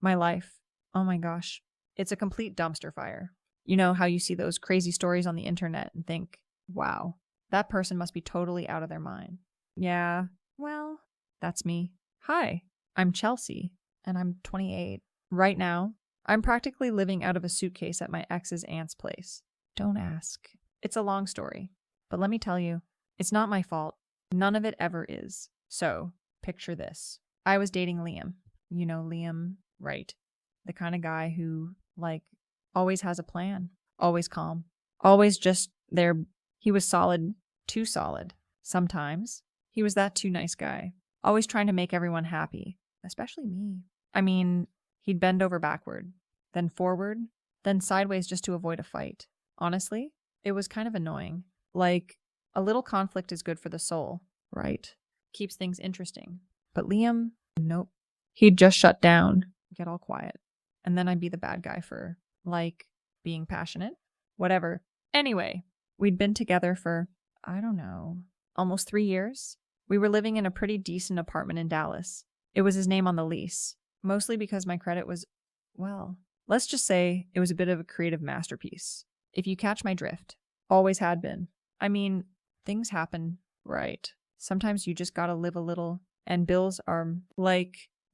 My life. Oh my gosh. It's a complete dumpster fire. You know how you see those crazy stories on the internet and think, wow, that person must be totally out of their mind. Yeah, well, that's me. Hi, I'm Chelsea, and I'm 28. Right now, I'm practically living out of a suitcase at my ex's aunt's place. Don't ask. It's a long story, but let me tell you, it's not my fault. None of it ever is. So, picture this. I was dating Liam. You know Liam, right? The kind of guy who, always has a plan, always calm, always just there. He was solid, too solid. Sometimes he was that too nice guy, always trying to make everyone happy, especially me. I mean, he'd bend over backward, then forward, then sideways just to avoid a fight. Honestly, it was kind of annoying. Like, a little conflict is good for the soul, right? Keeps things interesting. But Liam, nope. He'd just shut down, get all quiet. And then I'd be the bad guy for, being passionate. Whatever. Anyway, we'd been together for, I don't know, almost 3 years. We were living in a pretty decent apartment in Dallas. It was his name on the lease, mostly because my credit was, well, let's just say it was a bit of a creative masterpiece. If you catch my drift. Always had been. I mean, things happen, right? Sometimes you just gotta live a little, and bills are,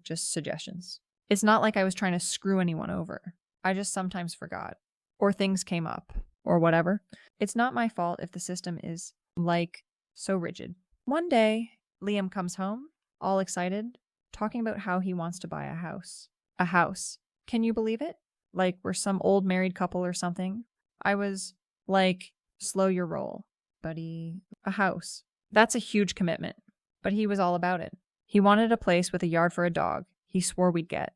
just suggestions. It's not like I was trying to screw anyone over. I just sometimes forgot. Or things came up. Or whatever. It's not my fault if the system is, so rigid. One day, Liam comes home, all excited, talking about how he wants to buy a house. A house. Can you believe it? Like we're some old married couple or something. I was, slow your roll, buddy. A house. That's a huge commitment. But he was all about it. He wanted a place with a yard for a dog he swore we'd get.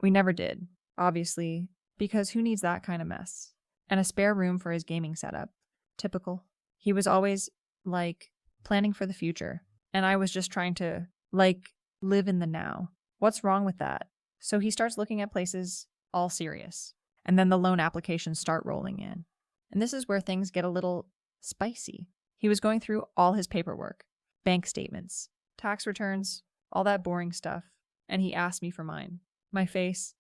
We never did, obviously, because who needs that kind of mess? And a spare room for his gaming setup. Typical. He was always, planning for the future. And I was just trying to, live in the now. What's wrong with that? So he starts looking at places all serious. And then the loan applications start rolling in. And this is where things get a little spicy. He was going through all his paperwork, bank statements, tax returns, all that boring stuff. And he asked me for mine. My face,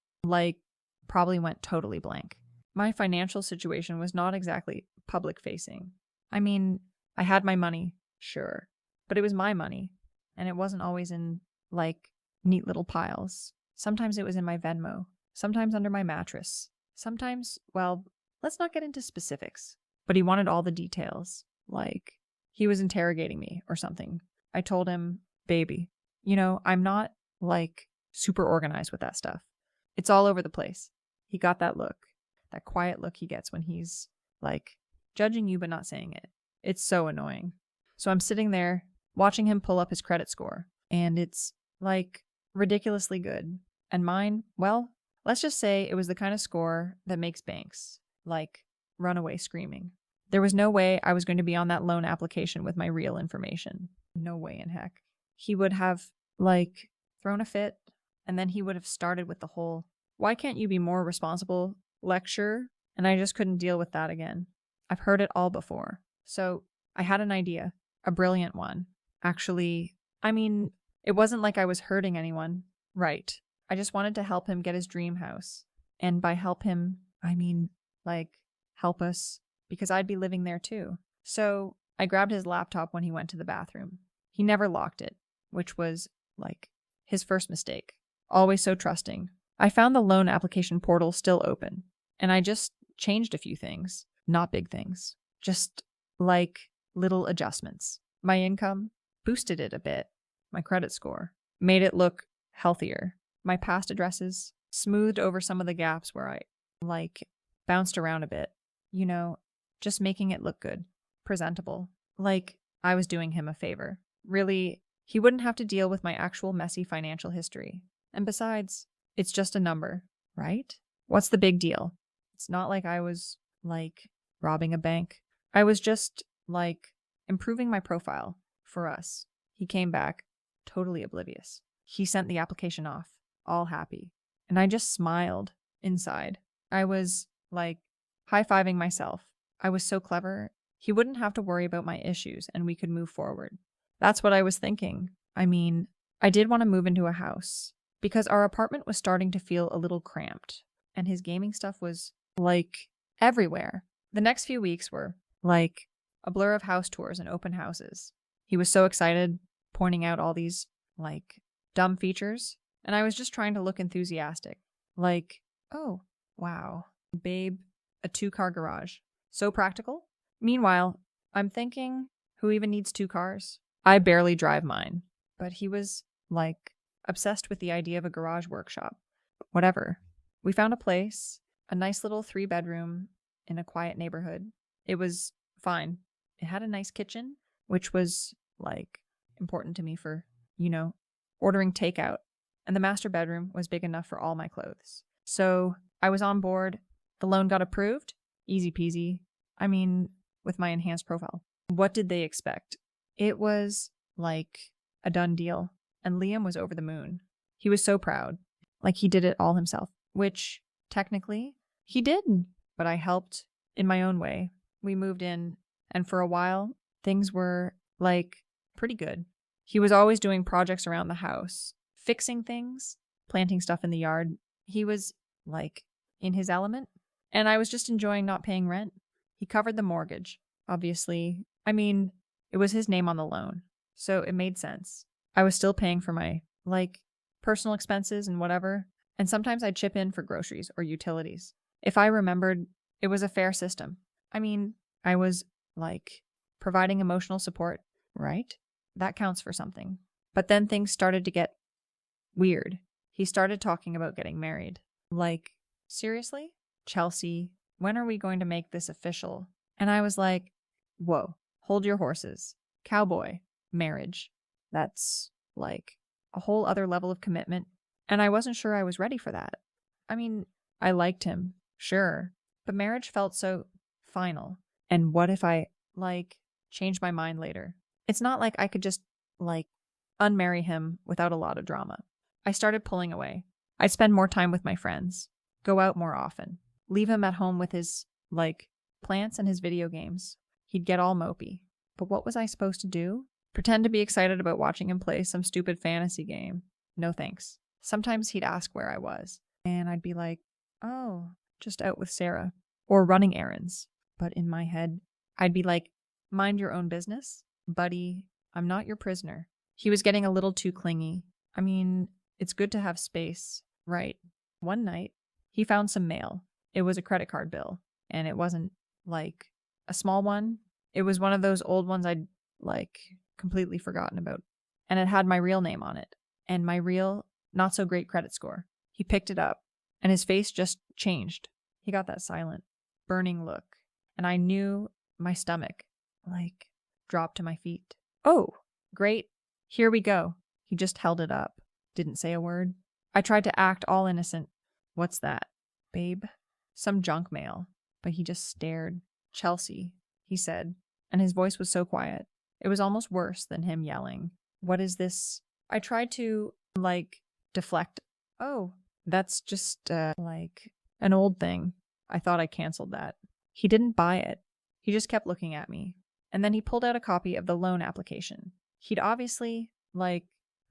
probably went totally blank. My financial situation was not exactly public facing. I mean, I had my money, sure, but it was my money. And it wasn't always in, neat little piles. Sometimes it was in my Venmo, sometimes under my mattress. Sometimes, well, let's not get into specifics. But he wanted all the details. He was interrogating me or something. I told him, baby, I'm not, super organized with that stuff. It's all over the place. He got that look. That quiet look he gets when he's, judging you but not saying it. It's so annoying. So I'm sitting there, watching him pull up his credit score. And it's, ridiculously good. And mine, well, let's just say it was the kind of score that makes banks, run away screaming. There was no way I was going to be on that loan application with my real information. No way in heck. He would have, thrown a fit, and then he would have started with the whole, why can't you be more responsible lecture? And I just couldn't deal with that again. I've heard it all before. So I had an idea, a brilliant one. Actually, I mean, it wasn't like I was hurting anyone. Right. I just wanted to help him get his dream house. And by help him, I mean, help us, because I'd be living there too. So I grabbed his laptop when he went to the bathroom. He never locked it, which was, his first mistake. Always so trusting. I found the loan application portal still open, and I just changed a few things. Not big things. Just, little adjustments. My income, boosted it a bit. My credit score, made it look healthier. My past addresses, smoothed over some of the gaps where I, bounced around a bit. Just making it look good. Presentable. I was doing him a favor. Really, he wouldn't have to deal with my actual messy financial history. And besides, it's just a number, right? What's the big deal? It's not like I was, robbing a bank. I was just, improving my profile for us. He came back, totally oblivious. He sent the application off, all happy. And I just smiled inside. I was, high-fiving myself. I was so clever. He wouldn't have to worry about my issues and we could move forward. That's what I was thinking. I mean, I did want to move into a house, because our apartment was starting to feel a little cramped, and his gaming stuff was, like, everywhere. The next few weeks were, like, a blur of house tours and open houses. He was so excited, pointing out all these, like, dumb features, and I was just trying to look enthusiastic. Like, oh, wow, babe, a 2-car garage. So practical? Meanwhile, I'm thinking, who even needs 2 cars? I barely drive mine. But he was, like, obsessed with the idea of a garage workshop. Whatever. We found a place, a nice little 3-bedroom in a quiet neighborhood. It was fine. It had a nice kitchen, which was, like, important to me for, ordering takeout. And the master bedroom was big enough for all my clothes. So I was on board. The loan got approved. Easy peasy. I mean, with my enhanced profile. What did they expect? It was, like, a done deal. And Liam was over the moon. He was so proud. Like he did it all himself. Which, technically, he did. But I helped in my own way. We moved in, and for a while, things were, like, pretty good. He was always doing projects around the house. Fixing things. Planting stuff in the yard. He was, like, in his element. And I was just enjoying not paying rent. He covered the mortgage, obviously. I mean, it was his name on the loan. So it made sense. I was still paying for my, like, personal expenses and whatever. And sometimes I'd chip in for groceries or utilities. If I remembered, it was a fair system. I mean, I was, like, providing emotional support, right? That counts for something. But then things started to get weird. He started talking about getting married. Like, seriously? Chelsea, when are we going to make this official? And I was like, whoa, hold your horses. Cowboy, marriage. That's, like, a whole other level of commitment. And I wasn't sure I was ready for that. I mean, I liked him, sure. But marriage felt so final. And what if I, like, changed my mind later? It's not like I could just, like, unmarry him without a lot of drama. I started pulling away. I'd spend more time with my friends. Go out more often. Leave him at home with his, like, plants and his video games. He'd get all mopey. But what was I supposed to do? Pretend to be excited about watching him play some stupid fantasy game? No thanks. Sometimes he'd ask where I was. And I'd be like, oh, just out with Sarah. Or running errands. But in my head, I'd be like, mind your own business? Buddy, I'm not your prisoner. He was getting a little too clingy. I mean, it's good to have space, right? One night, he found some mail. It was a credit card bill. And it wasn't, like, a small one. It was one of those old ones I'd, like, completely forgotten about. And it had my real name on it. And my real, not so great credit score. He picked it up. And his face just changed. He got that silent, burning look. And I knew my stomach, like, dropped to my feet. Oh, great. Here we go. He just held it up. Didn't say a word. I tried to act all innocent. What's that? Babe? Some junk mail. But he just stared. Chelsea, he said. And his voice was so quiet. It was almost worse than him yelling. What is this? I tried to, like, deflect. Oh, that's just, like, an old thing. I thought I canceled that. He didn't buy it. He just kept looking at me. And then he pulled out a copy of the loan application. He'd obviously, like,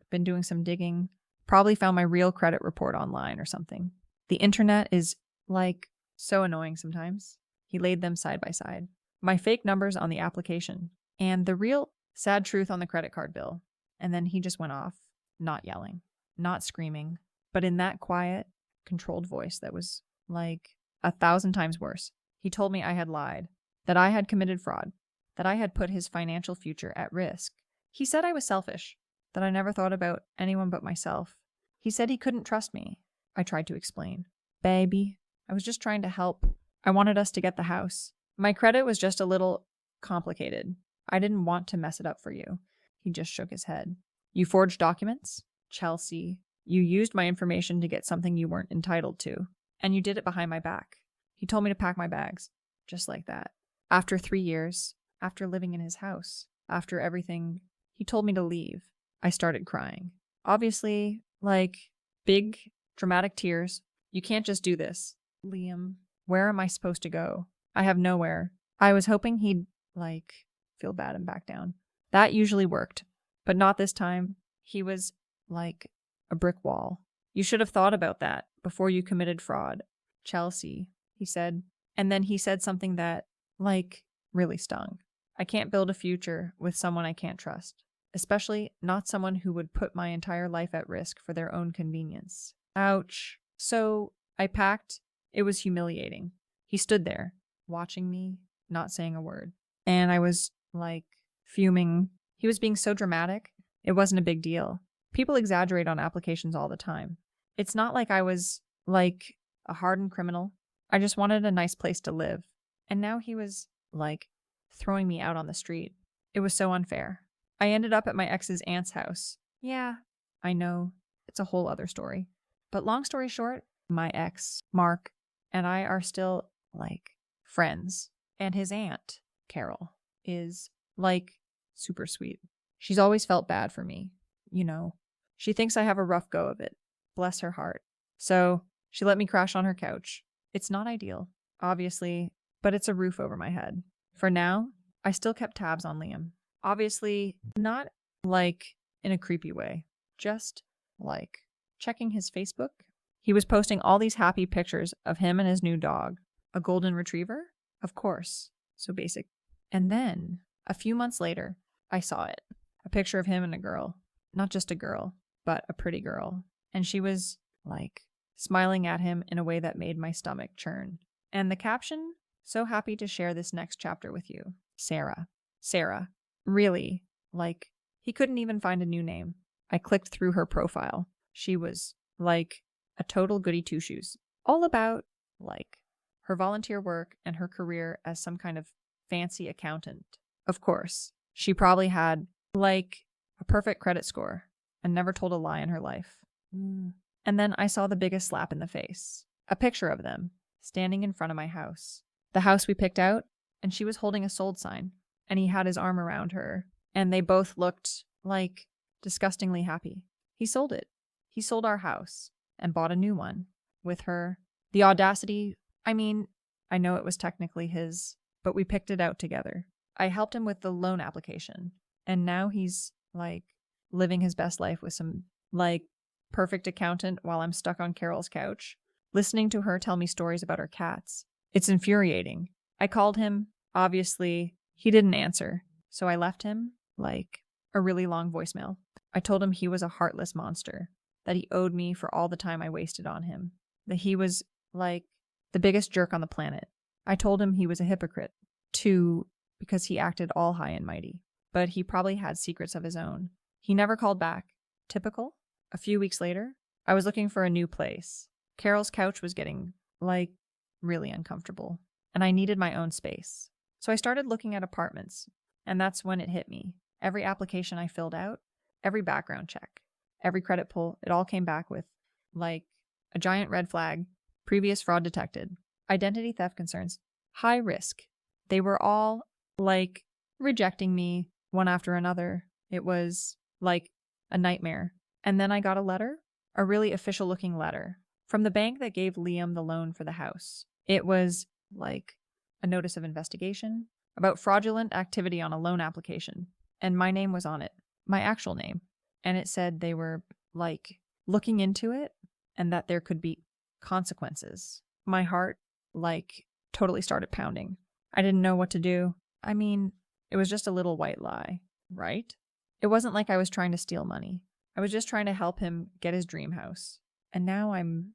been doing some digging. Probably found my real credit report online or something. The internet is, like, so annoying sometimes. He laid them side by side. My fake numbers on the application. And the real sad truth on the credit card bill. And then he just went off. Not yelling. Not screaming. But in that quiet, controlled voice that was, like, 1,000 times worse. He told me I had lied. That I had committed fraud. That I had put his financial future at risk. He said I was selfish. That I never thought about anyone but myself. He said he couldn't trust me. I tried to explain. Baby, I was just trying to help. I wanted us to get the house. My credit was just a little complicated. I didn't want to mess it up for you. He just shook his head. You forged documents? Chelsea, you used my information to get something you weren't entitled to. And you did it behind my back. He told me to pack my bags. Just like that. After 3 years, after living in his house, after everything, he told me to leave. I started crying. Obviously, like, big, dramatic tears. You can't just do this. Liam, where am I supposed to go? I have nowhere. I was hoping he'd, like, feel bad and back down. That usually worked. But not this time. He was, like, a brick wall. You should have thought about that before you committed fraud. Chelsea, he said. And then he said something that, really stung. I can't build a future with someone I can't trust, especially not someone who would put my entire life at risk for their own convenience. Ouch. So I packed. It was humiliating. He stood there, watching me, not saying a word. And I was, fuming. He was being so dramatic. It wasn't a big deal. People exaggerate on applications all the time. It's not like I was, a hardened criminal. I just wanted a nice place to live. And now he was, throwing me out on the street. It was so unfair. I ended up at my ex's aunt's house. Yeah, I know. It's a whole other story. But long story short, my ex, Mark, and I are still, friends. And his aunt, Carol, is, super sweet. She's always felt bad for me. She thinks I have a rough go of it. Bless her heart. So she let me crash on her couch. It's not ideal, obviously, but it's a roof over my head. For now, I still kept tabs on Liam. Obviously, not, in a creepy way. Just, checking his Facebook. He was posting all these happy pictures of him and his new dog. A golden retriever? Of course. So basic. And then, a few months later, I saw it. A picture of him and a girl. Not just a girl, but a pretty girl. And she was, smiling at him in a way that made my stomach churn. And the caption, so happy to share this next chapter with you. Sarah. Sarah. Really. He couldn't even find a new name. I clicked through her profile. She was, a total goody two-shoes. All about, her volunteer work and her career as some kind of fancy accountant. Of course, she probably had, a perfect credit score and never told a lie in her life. And then I saw the biggest slap in the face. A picture of them, standing in front of my house. The house we picked out, and she was holding a sold sign, and he had his arm around her, and they both looked, disgustingly happy. He sold it. He sold our house, and bought a new one, with her. The audacity, I know it was technically his, but we picked it out together. I helped him with the loan application, and now he's, living his best life with some, perfect accountant while I'm stuck on Carol's couch, listening to her tell me stories about her cats. It's infuriating. I called him. Obviously, he didn't answer, so I left him, a really long voicemail. I told him he was a heartless monster, that he owed me for all the time I wasted on him, that he was, the biggest jerk on the planet. I told him he was a hypocrite, too, because he acted all high and mighty, but he probably had secrets of his own. He never called back. Typical? A few weeks later, I was looking for a new place. Carol's couch was getting, really uncomfortable, and I needed my own space. So I started looking at apartments, and that's when it hit me. Every application I filled out, every background check, every credit pull, it all came back with, a giant red flag, previous fraud detected, identity theft concerns, high risk. They were all, rejecting me one after another. It was, a nightmare. And then I got a letter, a really official-looking letter, from the bank that gave Liam the loan for the house. It was, a notice of investigation about fraudulent activity on a loan application. And my name was on it, my actual name. And it said they were, looking into it and that there could be consequences. My heart, totally started pounding. I didn't know what to do. It was just a little white lie, right? It wasn't like I was trying to steal money. I was just trying to help him get his dream house. And now I'm,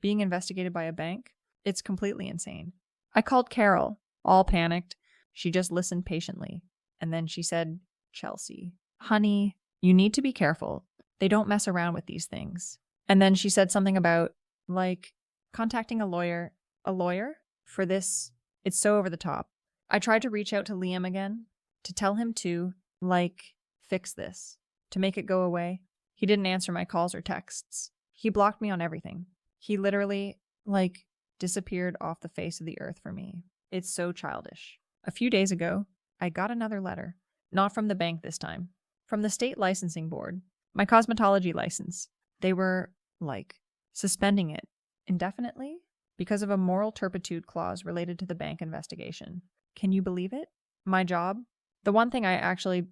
being investigated by a bank? It's completely insane. I called Carol, all panicked. She just listened patiently. And then she said, Chelsea, honey, you need to be careful. They don't mess around with these things. And then she said something about, contacting a lawyer. A lawyer? For this, it's so over the top. I tried to reach out to Liam again, to tell him to, fix this, to make it go away. He didn't answer my calls or texts. He blocked me on everything. He literally, disappeared off the face of the earth for me. It's so childish. A few days ago, I got another letter. Not from the bank this time. From the state licensing board. My cosmetology license. They were, suspending it indefinitely because of a moral turpitude clause related to the bank investigation. Can you believe it? My job, the one thing I actually,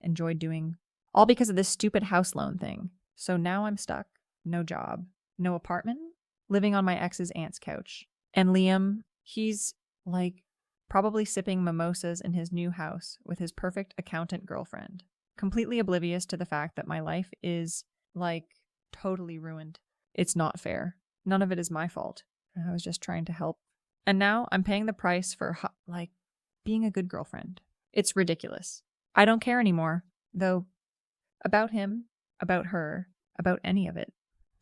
enjoyed doing, all because of this stupid house loan thing. So now I'm stuck. No job, no apartment, living on my ex's aunt's couch. And Liam, he's like probably sipping mimosas in his new house with his perfect accountant girlfriend, completely oblivious to the fact that my life is like totally ruined. It's not fair. None of it is my fault. I was just trying to help. And now I'm paying the price for like being a good girlfriend. It's ridiculous. I don't care anymore, though, about him, about her, about any of it.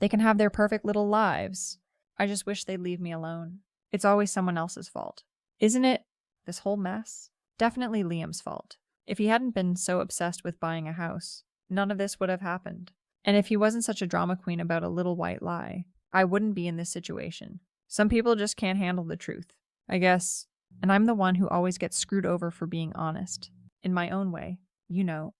They can have their perfect little lives. I just wish they'd leave me alone. It's always someone else's fault. Isn't it? This whole mess? Definitely Liam's fault. If he hadn't been so obsessed with buying a house, none of this would have happened. And if he wasn't such a drama queen about a little white lie, I wouldn't be in this situation. Some people just can't handle the truth, I guess. And I'm the one who always gets screwed over for being honest. In my own way, you know.